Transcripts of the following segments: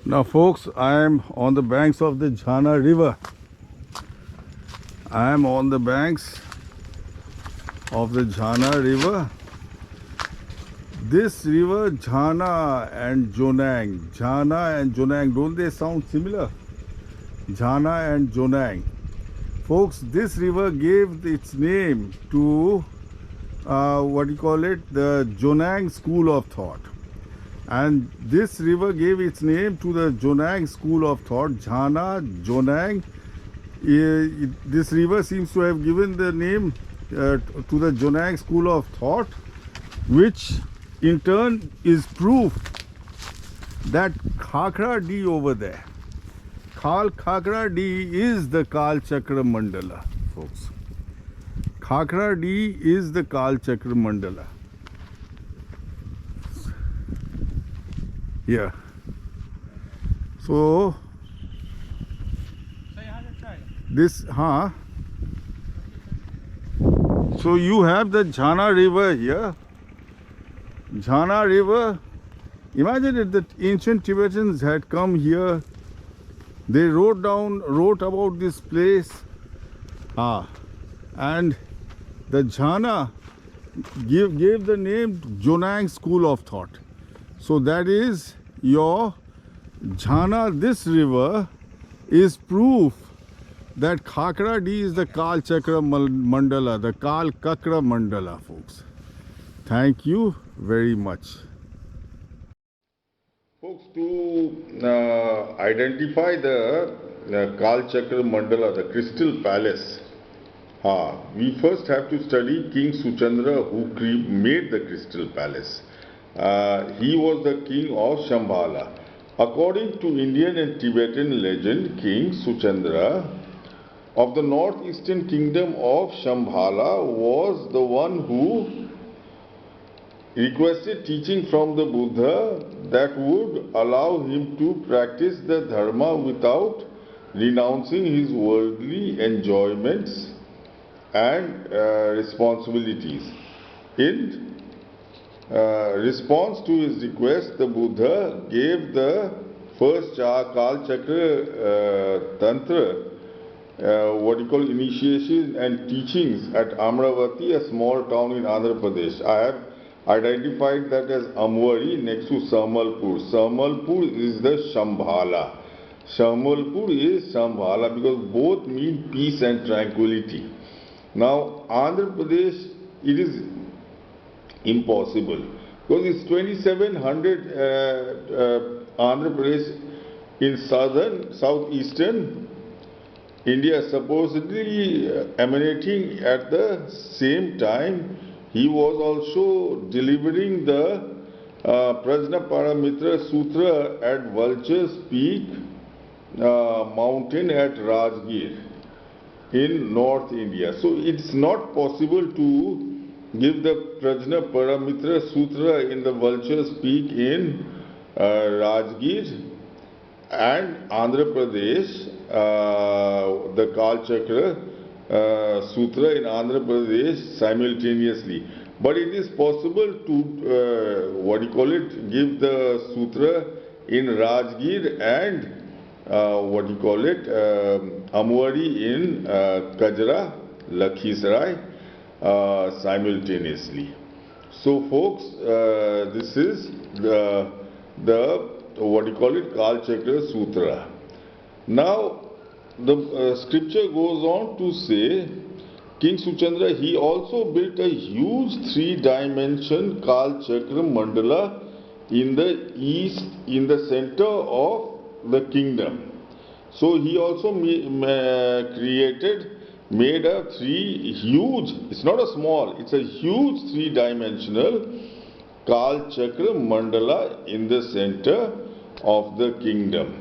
Now folks, I am on the banks of the Jhana river. I am on the banks of the Jhana river. This river, Jhana and Jonang, don't they sound similar? Jhana and Jonang. Folks, this river gave its name to the Jonang school of thought. And this river gave its name to the Jonang school of thought, Jhana, Jonang. This river seems to have given the name to the Jonang school of thought, which in turn is proof that Khakra Dih over there, Khakra Dih is the Kalchakra Mandala, folks. Khakra Dih is the Kalchakra Mandala. Yeah. So this, so you have the Jhana river here. Jhana river. Imagine if the ancient Tibetans had come here. They wrote about this place. And the Jhana gave the name Jonang school of thought. So that is your Jhana, this river is proof that Khakra Dih is the Kalchakra Mandala, the Kalchakra Mandala, folks. Thank you very much. Folks, to identify the Kalchakra Mandala, the Crystal Palace, we first have to study King Suchandra, who made the Crystal Palace. He was the king of Shambhala. According to Indian and Tibetan legend, King Suchandra of the northeastern kingdom of Shambhala was the one who requested teaching from the Buddha that would allow him to practice the Dharma without renouncing his worldly enjoyments and responsibilities. In response to his request, the Buddha gave the first Kalchakra Tantra, initiation and teachings at Amaravati, a small town in Andhra Pradesh. I have identified that as Amwari next to Sahmalput. Sahmalput is the Shambhala. Sahmalput is Shambhala because both mean peace and tranquility. Now, Andhra Pradesh, it is impossible because it's 2700 Andhra Pradesh in southeastern India, supposedly emanating at the same time. He was also delivering the Prajna Paramita sutra at Vultures Peak mountain at Rajgir in North India. So it's not possible to give the Prajna Paramita Sutra in the Vultures Peak in Rajgir and Andhra Pradesh, the Kalchakra Sutra in Andhra Pradesh simultaneously. But it is possible to, give the Sutra in Rajgir and, Amwari in Kajra, Lakhisarai, simultaneously. So folks, this is the Kalchakra Sutra. Now the scripture goes on to say, King Suchandra, he also built a huge 3-dimension Kalchakra Mandala in the east, in the center of the kingdom. So he also made a it's not a small, it's a huge 3-dimensional Kalchakra Mandala in the center of the kingdom.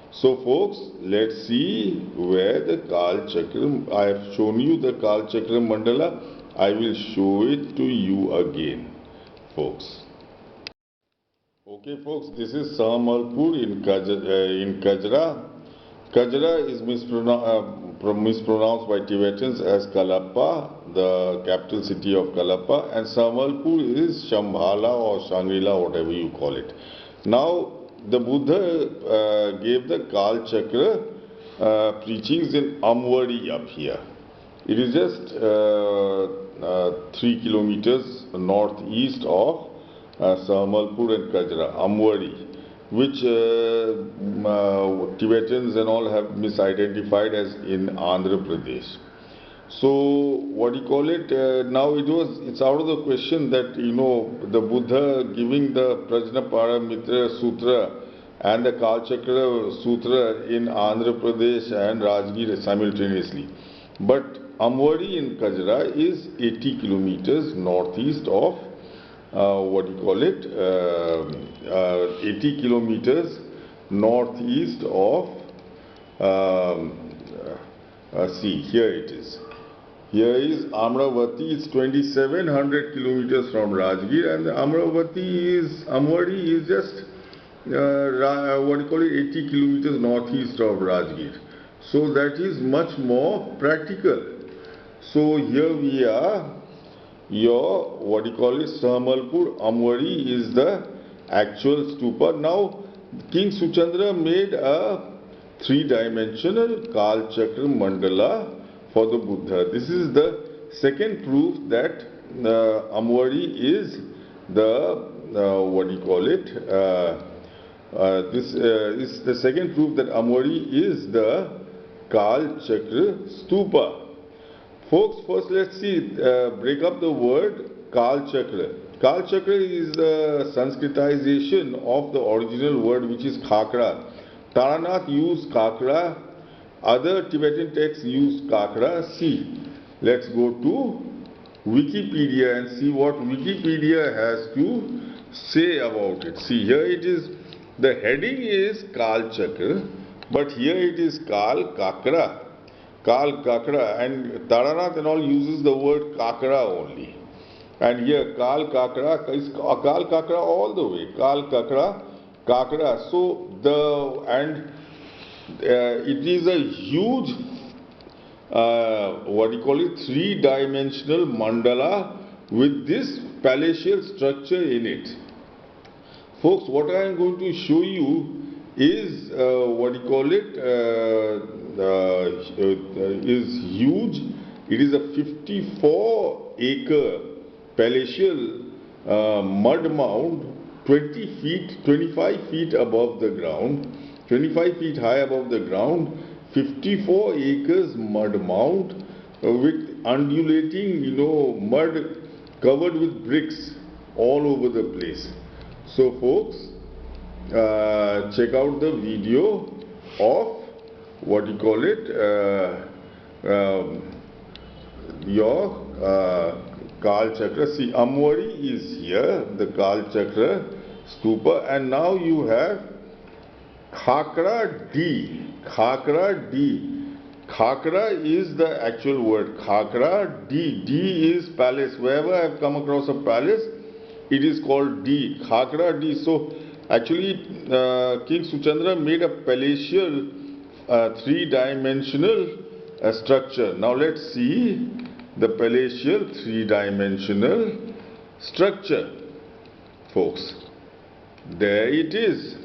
So folks, let's see where the Kalchakra, I have shown you the Kalchakra Mandala, I will show it to you again, folks. Okay folks, this is Sahmalput in Kajra. Kajra is mispronounced by Tibetans as Kalappa, the capital city of Kalappa, and Sahmalput is Shambhala or Shangri-La, whatever you call it. Now, the Buddha gave the Kalchakra preachings in Amwari up here. It is just 3 kilometers northeast of Sahmalput and Kajra, Amwari, which Tibetans and all have misidentified as in Andhra Pradesh. So, what do you call it? Now it's out of the question that, the Buddha giving the Prajna Paramita Sutra and the Kalchakra Sutra in Andhra Pradesh and Rajgir simultaneously. But Amwari in Kajra is 80 kilometers northeast of 80 kilometers northeast of see, here it is. Here is Amaravati. It's 2700 kilometers from Rajgir, and Amwari is just 80 kilometers northeast of Rajgir. So that is much more practical. So here we are. Your Sahmalpur, Amwari is the actual stupa. Now King Suchandra made a 3-dimensional Kalchakra Mandala for the Buddha. This is the second proof that Amwari is the this is the second proof that Amwari is the Kalchakra stupa. Folks, first let's see, break up the word Kalchakra. Kalchakra is the Sanskritization of the original word, which is Khakra. Taranath used Khakra, other Tibetan texts use Khakra. See, let's go to Wikipedia and see what Wikipedia has to say about it. See, here it is, the heading is Kalchakra, but here it is Kalchakra. Khakra, and Taranath and all uses the word Khakra only. And here Khakra is Khakra all the way. Khakra. So it is a huge 3-dimensional mandala with this palatial structure in it. Folks, what I am going to show you is is huge. It is a 54-acre palatial mud mound, 25 feet above the ground, 25 feet high above the ground, 54 acres mud mound with undulating, mud covered with bricks all over the place. So folks, check out the video of your Kalchakra. See, Amwari is here, the Kalchakra stupa, and now you have Khakra Dih. Khakra Dih. Khakra is the actual word. Khakra Dih. Dih is palace. Wherever I have come across a palace, it is called Dih. Khakra Dih. So actually, King Suchandra made a palatial 3-dimensional structure. Now let's see the palatial 3-dimensional structure, folks. There it is.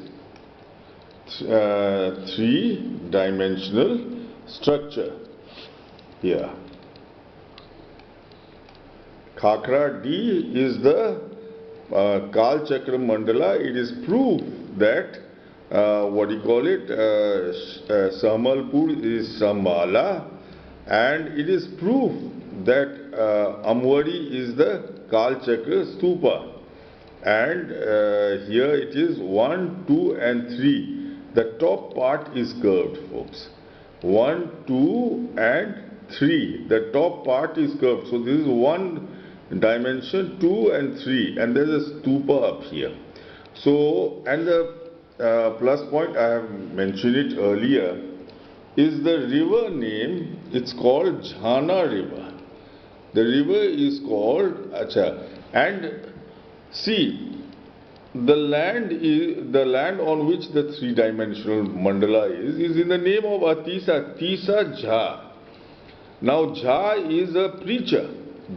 3-dimensional structure here. Khakra Dih is the Kalchakra Mandala. It is proof that Sahmalpur is Shambhala, and it is proof that Amwari is the Kalchakra stupa. And here it is 1, 2 and 3. The top part is curved, folks. 1, 2 and 3. The top part is curved. So this is 1 dimension, 2 and 3. And there is a stupa up here. So, and the plus point, I have mentioned it earlier, is the river name. It's called Jhana River. The river is called and see, the land on which the 3-dimensional mandala is in the name of Atisa, Tisa Jha. Now Jha is a preacher.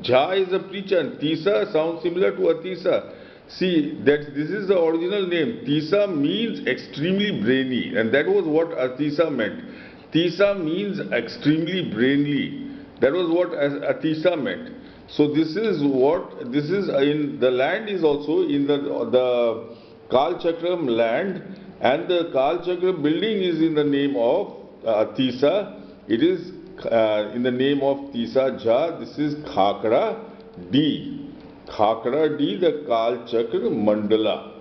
Jha is a preacher, and Tisa sounds similar to Atisa. See, that this is the original name. Tisa means extremely brainy, and that was what Atisa meant. Tisa means extremely brainly. That was what Atisa meant. So this is in the land is also in the Kalchakram land, and the Kalchakra building is in the name of Atisa. It is in the name of Tisa Jha. This is Khakra Deeh. Khakra Deeh, the Kalchakra Mandala.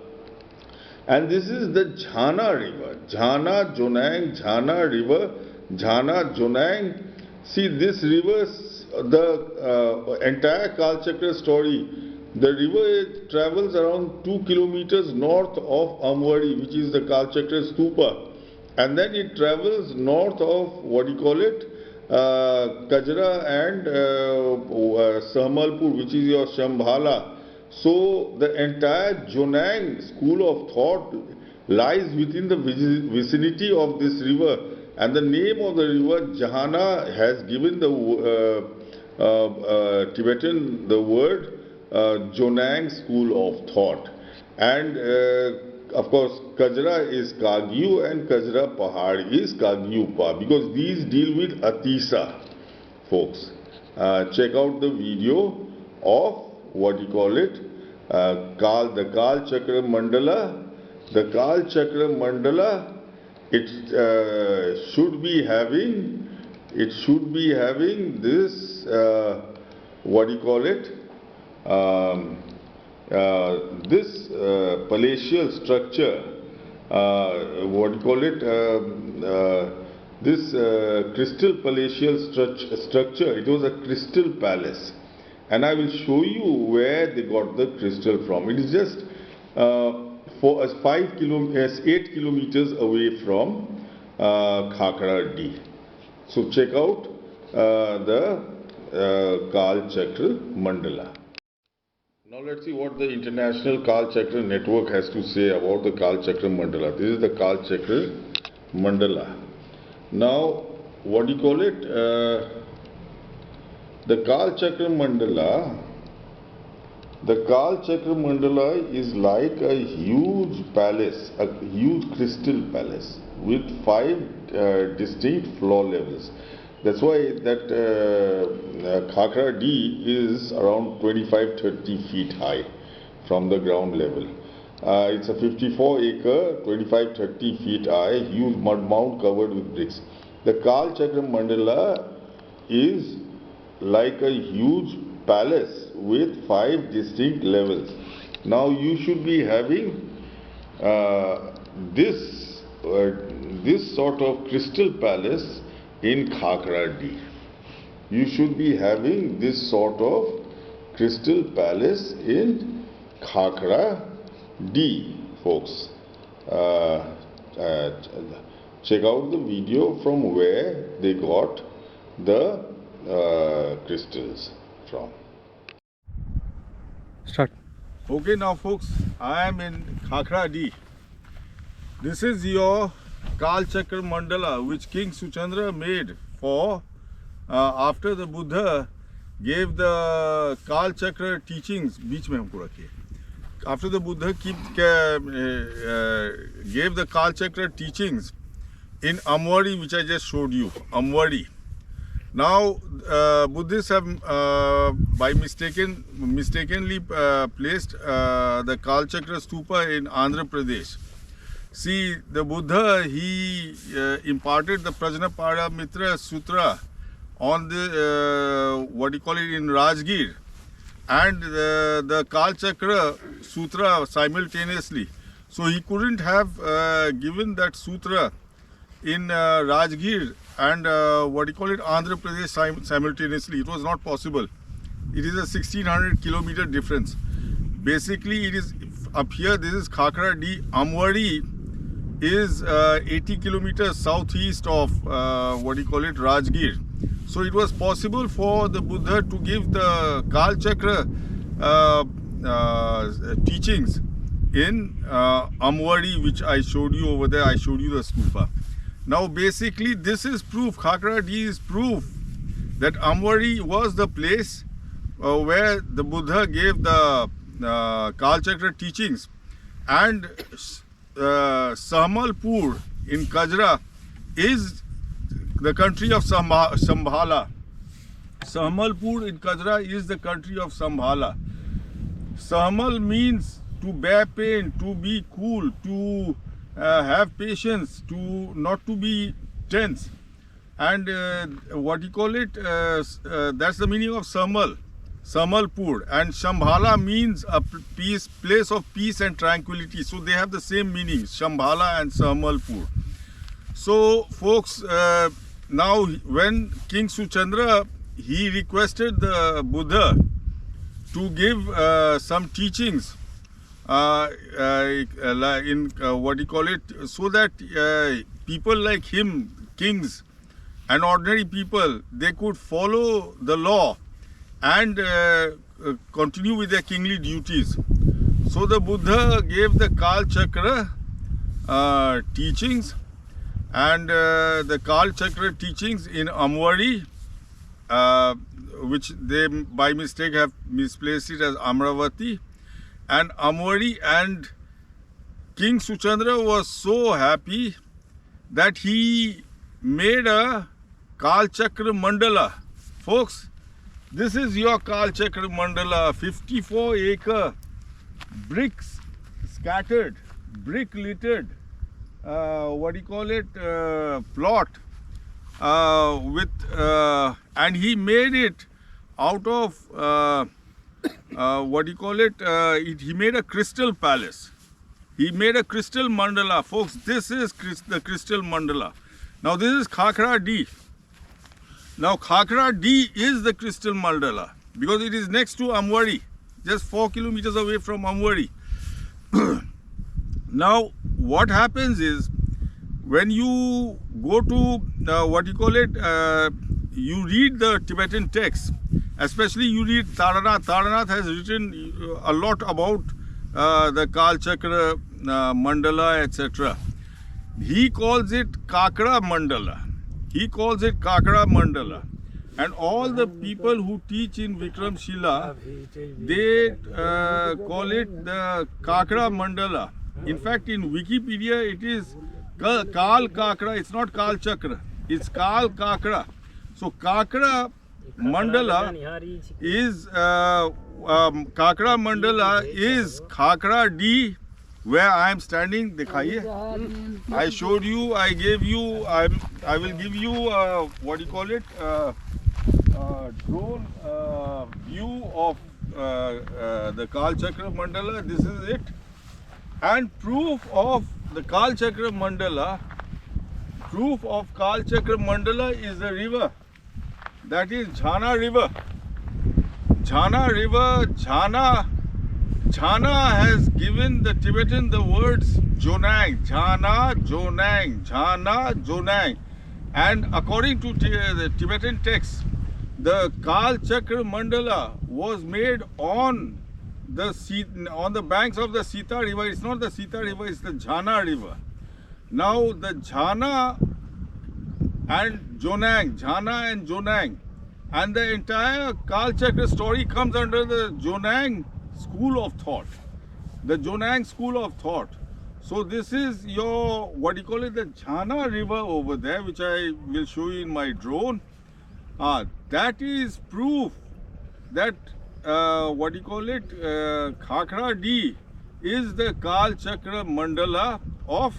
And this is the Jhana river. Jhana Jonang, Jhana river, Jhana Jonang. See, this river, the entire Kalchakra story, the river travels around 2 kilometers north of Amwari, which is the Kalchakra stupa. And then it travels north of, Khakra and Sahmalput, which is your Shambhala. So the entire Jonang school of thought lies within the vicinity of this river. And the name of the river, Jhana, has given the Tibetan the word Jonang school of thought. And of course, Khakra is Kagyu and Khakra Pahari is Kagyupa, because these deal with Atisa, folks. Check out the video of the Kalchakra Mandala. The Kalchakra Mandala, it should be having this this palatial structure, this crystal palatial structure. It was a crystal palace, and I will show you where they got the crystal from. It is just 8 kilometers away from Khakra Deeh. So check out the Kalchakra Mandala. Now let's see what the International Kalchakra Network has to say about the Kalchakra Mandala. This is the Kalchakra Mandala. Now, the Kalchakra Mandala. The Kalchakra Mandala is like a huge palace, a huge crystal palace with 5 distinct floor levels. That's why that Khakra Deeh is around 25-30 feet high from the ground level. It's a 54-acre, 25-30 feet high, huge mud mound covered with bricks. The Kalchakra Mandala is like a huge palace with 5 distinct levels. Now you should be having this sort of crystal palace in Khakra Deeh. You should be having this sort of crystal palace in Khakra Deeh, folks. Check out the video from where they got the crystals from. Start. Okay, now folks, I am in Khakra Deeh. This is your Kalchakra Mandala, which King Suchandra made for after the Buddha gave the Kalchakra teachings. Beech mein humko rakhiye. After the Buddha gave the Kalchakra teachings in Amwari, which I just showed you, Amwari. Now Buddhists have mistakenly placed the Kalchakra stupa in Andhra Pradesh. See, the Buddha, he imparted the Prajna Paramita sutra on the in Rajgir, and the Kalchakra sutra simultaneously. So he couldn't have given that sutra in Rajgir and Andhra Pradesh simultaneously. It was not possible. It is a 1600 kilometer difference. Basically, it is up here. This is Khakra Deeh. Amwari is 80 kilometers southeast of Rajgir. So it was possible for the Buddha to give the Kalchakra teachings in Amwari, which I showed you over there. I showed you the stupa. Now basically this is proof, Khakra Deeh is proof that Amwari was the place where the Buddha gave the Kalchakra teachings, and Sahmalput in Kajra is the country of Shambhala. Sahmalput in Kajra is the country of Shambhala. Sahmal means to bear pain, to be cool, to have patience, to not to be tense. And what you call it, that's the meaning of Sahmal, Sahmalput. And Shambhala means a place of peace and tranquility. So they have the same meaning, Shambhala and Sahmalput. So folks, now when King Suchandra, he requested the Buddha to give some teachings in what you call it, so that people like him, kings and ordinary people, they could follow the law and continue with their kingly duties. So the Buddha gave the Kalchakra teachings, and the Kalchakra teachings in Amwari, which they by mistake have misplaced it as Amaravati, and Amwari. And King Suchandra was so happy that he made a Kalchakra Mandala. Folks, this is your Kalchakra Mandala, 54-acre bricks scattered, brick littered, what do you call it, plot, with and he made it out of what do you call it, he made a crystal palace. He made a crystal mandala. Folks, this is the crystal mandala. Now this is Khakra Deeh. Now Khakra Deeh is the crystal mandala because it is next to Amwari, just 4 kilometers away from Amwari. Now what happens is, when you go to what you call it, you read the Tibetan text, especially you read Taranath. Taranath has written a lot about the Kalchakra Mandala, etc. He calls it Khakra Mandala. He calls it Khakra Mandala. And all the people who teach in Vikramshila, they call it the Khakra Mandala. In fact, in Wikipedia, it is Kal Khakra. It's not Kalchakra. It's Kal Khakra. So Khakra Mandala is Khakra Dih, where I am standing. Dikhaiye. I showed you. I gave you. I will give you what do you call it? Drone view of the Kalchakra Mandala. This is it. And proof of the Kalchakra Mandala. Proof of Kalchakra Mandala is the river. That is Jhana River. Jhana River, Jhana has given the Tibetan the words Jonang, Jhana, Jonang, Jhana, Jonang. And according to the Tibetan text, the Kalchakra Mandala was made on the banks of the Sita River. It's not the Sita River, it's the Jhana River. Now the Jhana and Jonang, and the entire Kalchakra story comes under the Jonang school of thought. The Jonang school of thought. So this is your, what do you call it, the Jhana River over there, which I will show you in my drone. That is proof that what do you call it, Khakra Dih is the Kalchakra Mandala of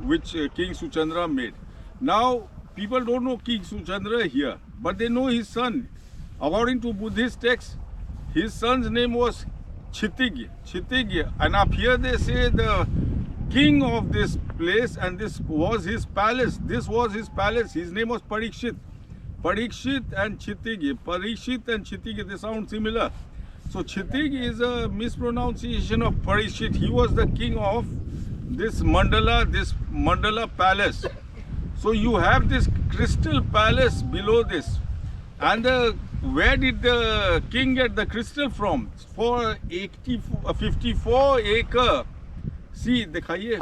which King Suchandra made. Now, people don't know King Suchandra here, but they know his son. According to Buddhist texts, his son's name was Chitig. And up here they say the king of this place, and this was his palace. This was his palace. His name was Parikshit. Parikshit and Chitig. Parikshit and Chitig, they sound similar. So Chitig is a mispronunciation of Parikshit. He was the king of this Mandala Palace. So you have this crystal palace below this. And where did the king get the crystal from? For 54 acre, see, dikhaiye,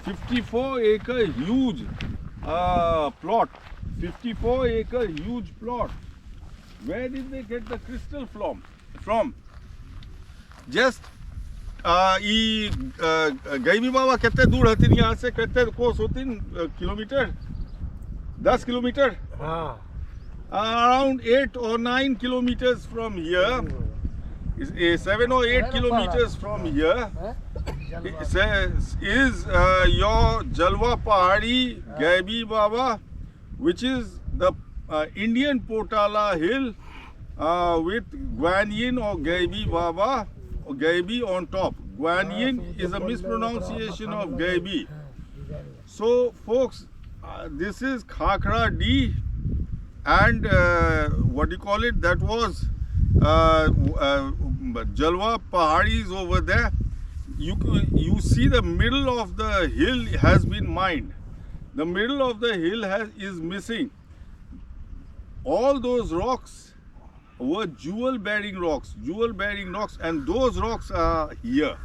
54 acre huge plot. 54 acre huge plot. Where did they get the crystal from? Just ये गैबी बाबा कितने दूर होते हैं यहाँ से, कितने कोस होते हैं kilometre, 10 kilometre, around 8 or 9 kilometers from here, 7 or 8 kilometers from here is your Jalwa Pahari Gaibi Baba, which is the Indian Potala hill with Guanyin or Gaibi Baba or Gaibi on top. Guanyin is a mispronunciation of Gaibi. So folks, this is Khakra Dih, and what do you call it, that was Jalwa Pahari is over there. You see the middle of the hill has been mined. The middle of the hill is missing. All those rocks were jewel bearing rocks, and those rocks are here.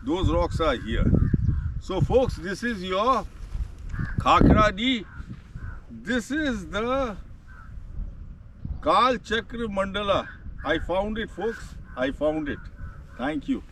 Those rocks are here. So folks, this is your Khakra Dih. This is the Kalchakra Mandala. I found it, folks. I found it. Thank you.